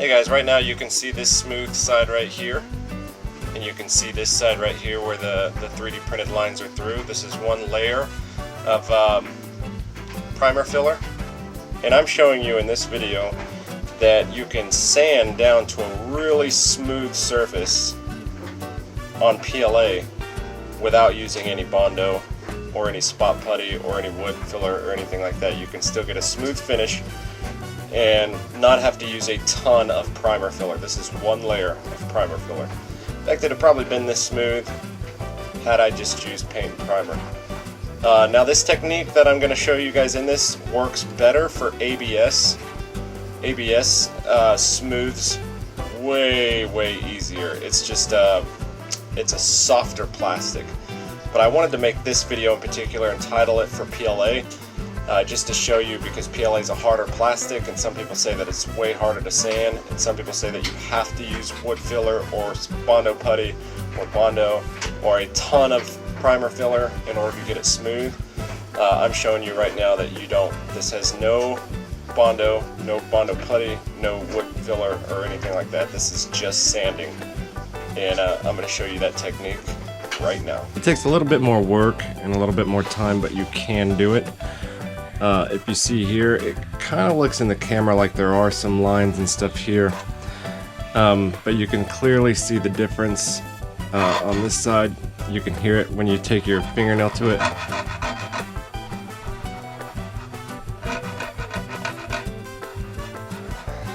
Hey guys, right now you can see this smooth side right here, and you can see this side right here where the 3D printed lines are through. This is one layer of primer filler, and I'm showing you in this video that you can sand down to a really smooth surface on PLA without using any Bondo or any spot putty or any wood filler or anything like that. You can still get a smooth finish and not have to use a ton of primer filler. This is one layer of primer filler. In fact, it'd have probably been this smooth had I just used paint and primer. Now this technique that I'm going to show you guys in this works better for ABS. ABS smooths way easier. It's just it's a softer plastic. But I wanted to make this video in particular and title it for PLA. Just to show you, because PLA is a harder plastic, and some people say that it's way harder to sand, and some people say that you have to use wood filler or Bondo putty or Bondo or a ton of primer filler in order to get it smooth. I'm showing you right now that you don't. This has no Bondo putty, no wood filler or anything like that. This is just sanding, and I'm going to show you that technique right now. It takes a little bit more work and a little bit more time, but you can do it. If you see here, it kind of looks in the camera like there are some lines and stuff here, but you can clearly see the difference on this side. You can hear it when you take your fingernail to it.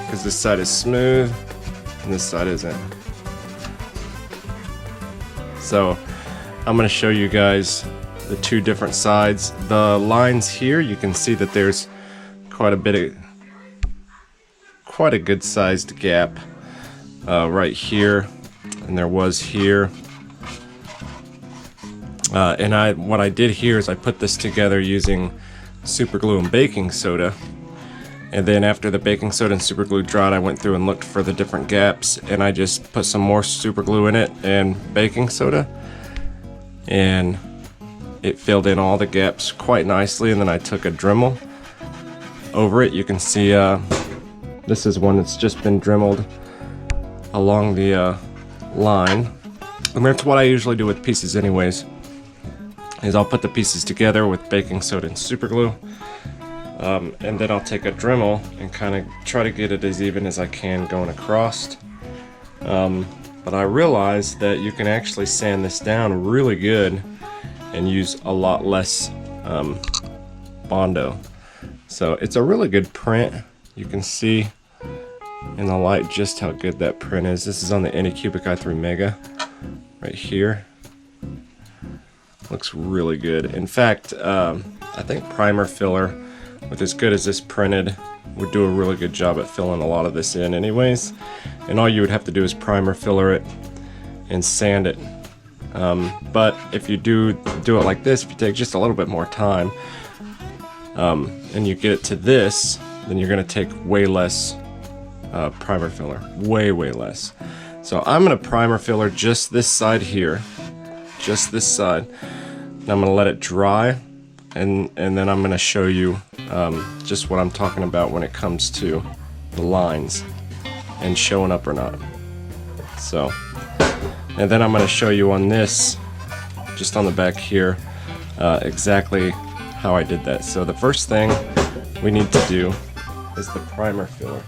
Because this side is smooth and this side isn't. So I'm going to show you guys the two different sides. The lines here, you can see that there's quite a good sized gap right here, and there was here. And what I did here is I put this together using super glue and baking soda, and then after the baking soda and super glue dried, I went through and looked for the different gaps, and I just put some more super glue in it and baking soda, and it filled in all the gaps quite nicely. And then I took a Dremel over it. You can see this is one that's just been dremeled along the line, and that's what I usually do with pieces anyways, is I'll put the pieces together with baking soda and super glue, and then I'll take a Dremel and kind of try to get it as even as I can going across. But I realized that you can actually sand this down really good and use a lot less Bondo. So it's a really good print. You can see in the light just how good that print is. This is on the Anycubic i3 Mega right here. Looks really good. In fact, I think primer filler with as good as this printed would do a really good job at filling a lot of this in anyways. And all you would have to do is primer filler it and sand it. But if you do it like this, if you take just a little bit more time and you get it to this, then you're going to take way less primer filler, way less. So I'm going to primer filler just this side here, just this side, and I'm going to let it dry, and then I'm going to show you just what I'm talking about when it comes to the lines and showing up or not. So, and then I'm going to show you on this, just on the back here, exactly how I did that. So the first thing we need to do is the primer filler.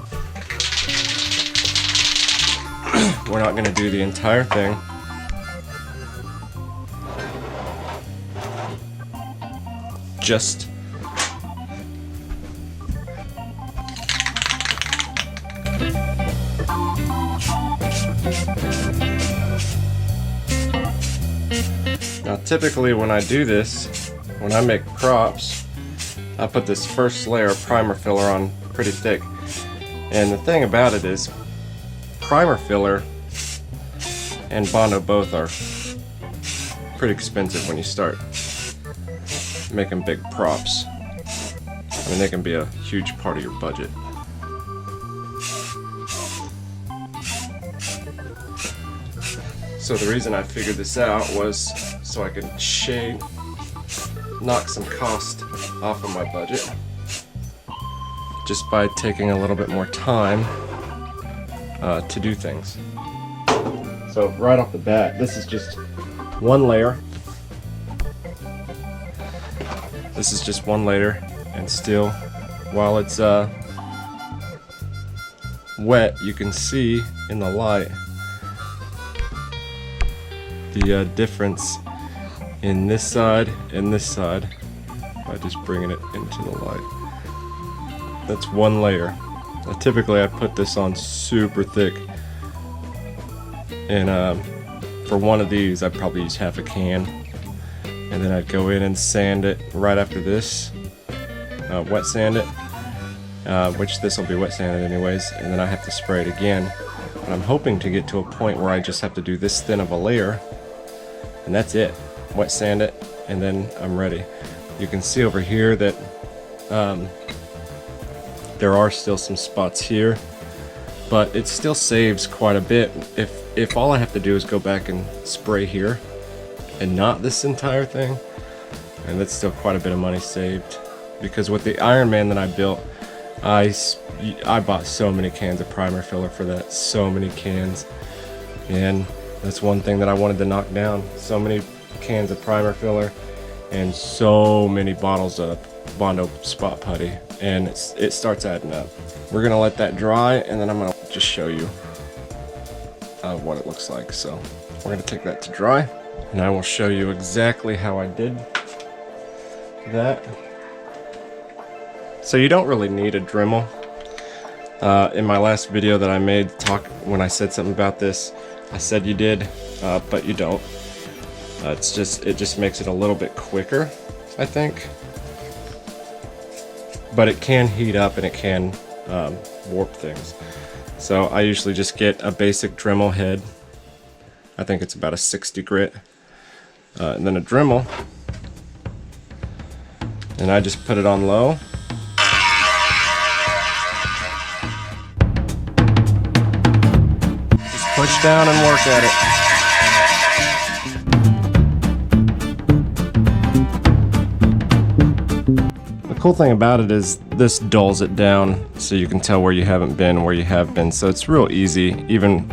We're not going to do the entire thing. Just now, typically when I do this, when I make props, I put this first layer of primer filler on pretty thick. And the thing about it is, primer filler and Bondo both are pretty expensive when you start making big props. I mean, they can be a huge part of your budget. So the reason I figured this out was so I could knock some cost off of my budget just by taking a little bit more time to do things. So right off the bat, this is just one layer. This is just one layer, and still, while it's wet, you can see in the light the difference in this side and this side by just bringing it into the light. That's one layer. Now, typically I put this on super thick, and for one of these I'd probably use half a can, and then I'd go in and sand it right after this, wet sand it, which this will be wet sanded anyways, and then I have to spray it again. But I'm hoping to get to a point where I just have to do this thin of a layer, and that's it. Wet sand it, and then I'm ready. You can see over here that there are still some spots here, but it still saves quite a bit if all I have to do is go back and spray here and not this entire thing, and that's still quite a bit of money saved. Because with the Iron Man that I built, I bought so many cans of primer filler for that, so many cans, and that's one thing that I wanted to knock down. So many cans of primer filler and so many bottles of Bondo spot putty, and it starts adding up. We're gonna let that dry, and then I'm gonna just show you what it looks like. So we're gonna take that to dry, and I will show you exactly how I did that. So you don't really need a Dremel. In my last video that I made, when I said something about this, I said you did, but you don't. It just makes it a little bit quicker, I think. But it can heat up and it can warp things. So I usually just get a basic Dremel head. I think it's about a 60 grit. And then a Dremel. And I just put it on low. Just push down and work at it. The cool thing about it is this dulls it down so you can tell where you haven't been and where you have been. So it's real easy. Even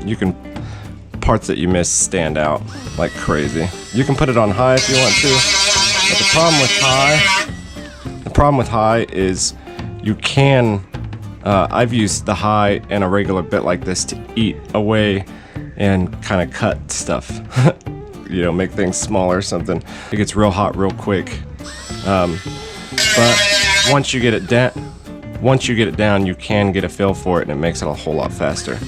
parts that you miss stand out like crazy. You can put it on high if you want to, but the problem with high is you can, I've used the high and a regular bit like this to eat away and kind of cut stuff. You know, make things smaller or something. It gets real hot real quick. But once you get it down, you can get a feel for it, and it makes it a whole lot faster.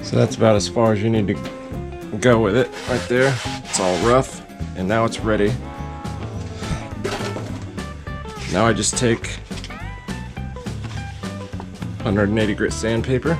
So that's about as far as you need to go with it right there. It's all rough, and now it's ready. Now I just take 180 grit sandpaper.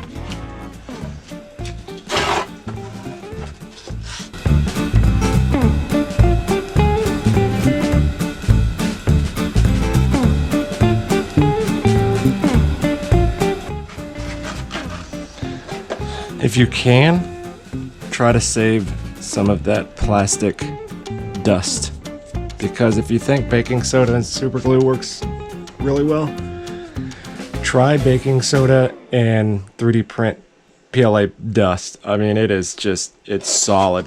If you can, try to save some of that plastic dust, because if you think baking soda and super glue works really well, try baking soda and 3D print PLA dust. I mean, it's solid.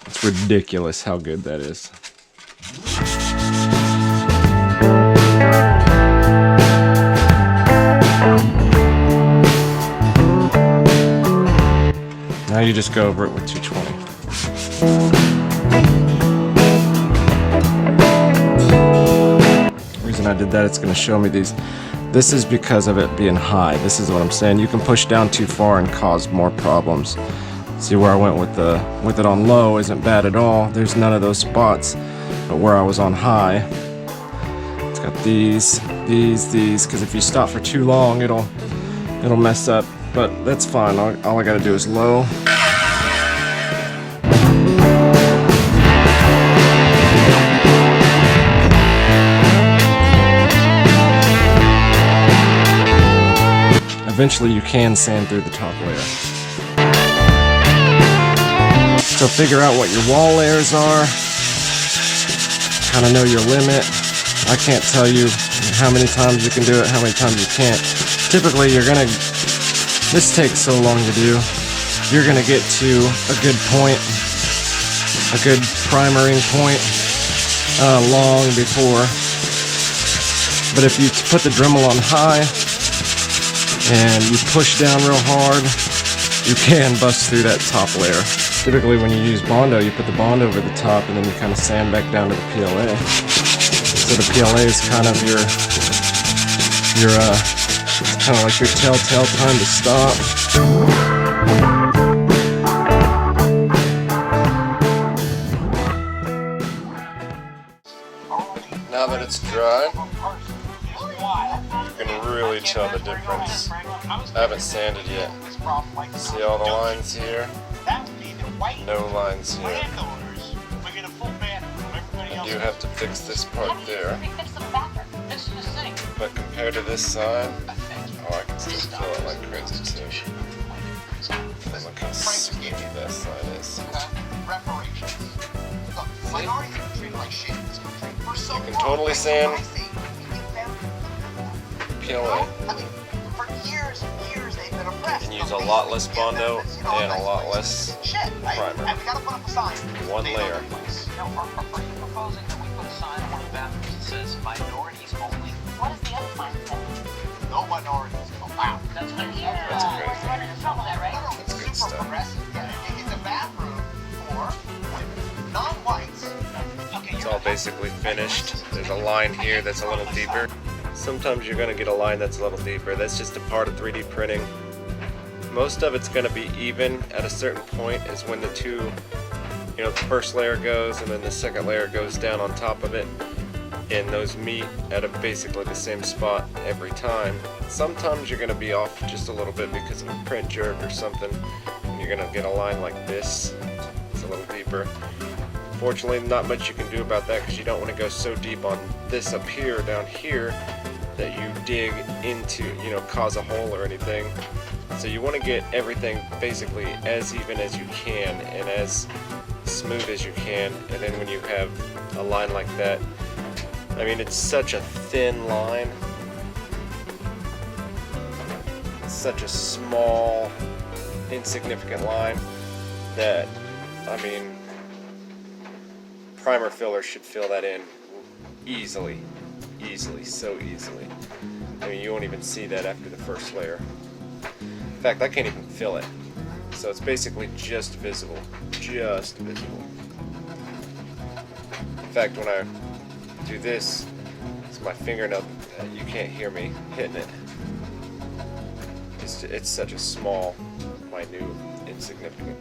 It's ridiculous how good that is. Now you just go over it with 220. The reason I did that, it's going to show me these. This is because of it being high. This is what I'm saying. You can push down too far and cause more problems. See where I went with it on low isn't bad at all. There's none of those spots. But where I was on high, it's got these, because if you stop for too long, it'll mess up. But that's fine. All I gotta do is low. Eventually you can sand through the top layer. So figure out what your wall layers are. Kind of know your limit. I can't tell you how many times you can do it, how many times you can't. Typically this takes so long to do. You're gonna get to a good point, a good primering point long before. But if you put the Dremel on high and you push down real hard, you can bust through that top layer. Typically when you use Bondo, you put the Bondo over the top and then you kind of sand back down to the PLA. So the PLA is kind of your it's kind of like your telltale time to stop. Now that it's dry, you can really tell the difference. I haven't sanded yet. See all the lines here? No lines here. And you have to fix this part there. But compared to this side, oh, I can still feel it like crazy too. Look how smooth that side is. You can totally sand PLA. You can use a lot less Bondo and a lot less primer. One layer. Are you proposing that we put a sign on one of the bathrooms that says minorities only? What does the other sign say? No minorities allowed. That's what That's a great thing. running into trouble there, right? That's good stuff. It's a bathroom for women, non-whites. Okay, It's all basically finished. There's a line here that's a little deeper. Sometimes you're going to get a line that's a little deeper. That's just a part of 3D printing. Most of it's going to be even at a certain point is when the two, the first layer goes and then the second layer goes down on top of it, and those meet at basically the same spot every time. Sometimes you're going to be off just a little bit because of a print jerk or something, and you're going to get a line like this. It's a little deeper. Fortunately, not much you can do about that because you don't want to go so deep on this up here, down here, that you dig into, cause a hole or anything. So you want to get everything basically as even as you can and as smooth as you can, and then when you have a line like that, I mean, it's such a thin line, it's such a small, insignificant line that, I mean, primer filler should fill that in easily, so easily. I mean, you won't even see that after the first layer. In fact, I can't even fill it. So it's basically just visible. Just visible. In fact, when I do this, it's my fingernail. You can't hear me hitting it. It's such a small, minute, insignificant.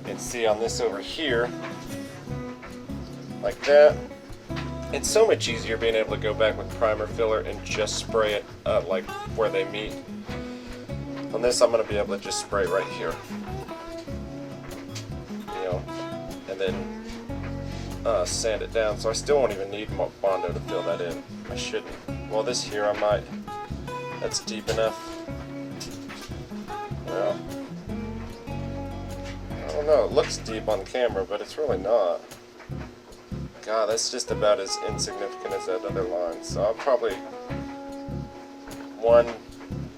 And see on this over here, like that, it's so much easier being able to go back with primer filler and just spray it like where they meet. On this, I'm going to be able to just spray right here, and then sand it down. So I still won't even need Bondo to fill that in. I shouldn't. Well, this here I might. That's deep enough. Well, I don't know. It looks deep on camera, but it's really not. God, that's just about as insignificant as that other line. So I'll probably one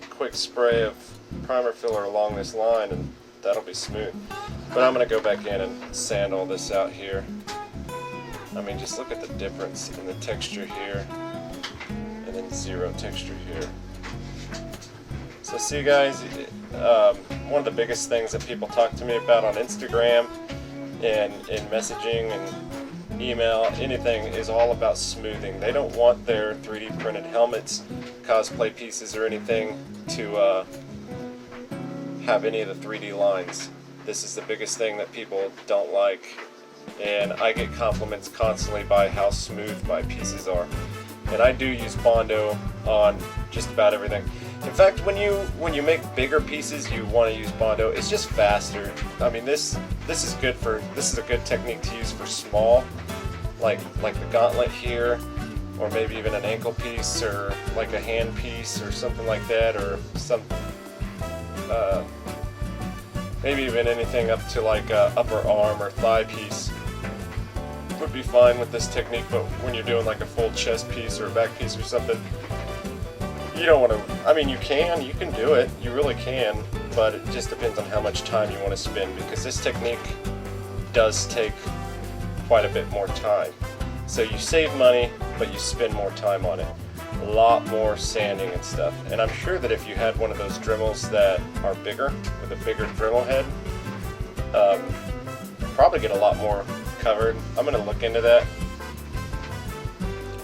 quick spray of primer filler along this line and that'll be smooth. But I'm going to go back in and sand all this out here. I mean, just look at the difference in the texture here and then zero texture here. So So see guys, one of the biggest things that people talk to me about on Instagram and in messaging and email, anything, is all about smoothing. They don't want their 3D printed helmets, cosplay pieces, or anything to have any of the 3D lines. This is the biggest thing that people don't like, and I get compliments constantly by how smooth my pieces are. And I do use Bondo on just about everything. In fact, when you make bigger pieces, you want to use Bondo. It's just faster. I mean, this is a good technique to use for small, like the gauntlet here, or maybe even an ankle piece, or like a hand piece, or something like that, or some maybe even anything up to like a upper arm or thigh piece would be fine with this technique. But when you're doing like a full chest piece or a back piece or something, you don't want to, I mean, you can do it, you really can, but it just depends on how much time you want to spend, because this technique does take quite a bit more time. So you save money, but you spend more time on it. A lot more sanding and stuff. And I'm sure that if you had one of those Dremels that are bigger, with a bigger Dremel head, probably get a lot more covered. I'm going to look into that.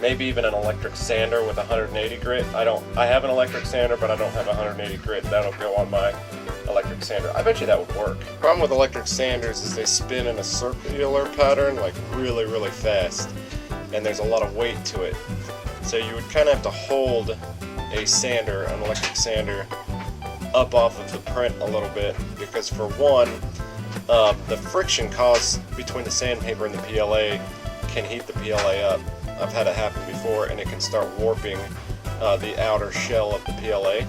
Maybe even an electric sander with 180 grit. I have an electric sander, but I don't have 180 grit. That'll go on my electric sander. I bet you that would work. Problem with electric sanders is they spin in a circular pattern, like really, really fast, and there's a lot of weight to it. So you would kind of have to hold a sander, an electric sander, up off of the print a little bit, because for one, the friction caused between the sandpaper and the PLA can heat the PLA up. I've had it happen before, and it can start warping the outer shell of the PLA,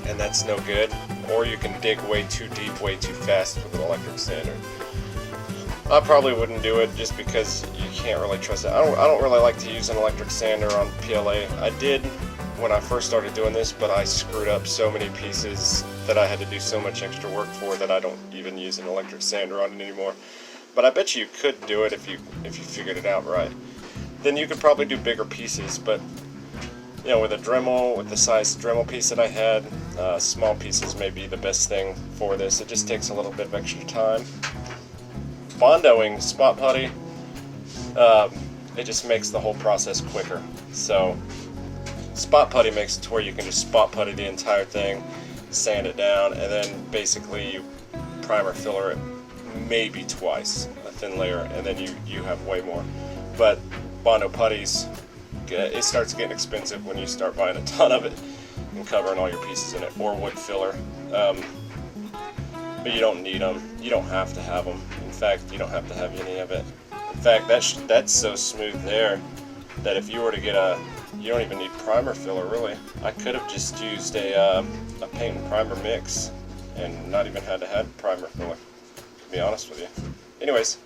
and that's no good. Or you can dig way too deep, way too fast with an electric sander. I probably wouldn't do it just because you can't really trust it. I don't really like to use an electric sander on PLA. I did when I first started doing this, but I screwed up so many pieces that I had to do so much extra work for that I don't even use an electric sander on it anymore. But I bet you could do it if you figured it out right. Then you could probably do bigger pieces, but you know, with a Dremel, with the size Dremel piece that I had, small pieces may be the best thing for this. It just takes a little bit of extra time. Bondoing spot putty, it just makes the whole process quicker. So spot putty makes it to where you can just spot putty the entire thing, sand it down, and then basically you primer filler it maybe twice, a thin layer, and then you have way more. But Bondo putties, it starts getting expensive when you start buying a ton of it and covering all your pieces in it, or wood filler. But you don't need them. You don't have to have them. In fact, you don't have to have any of it. In fact, that's so smooth there that if you were to get you don't even need primer filler really. I could have just used a paint and primer mix and not even had to have primer filler, to be honest with you. Anyways.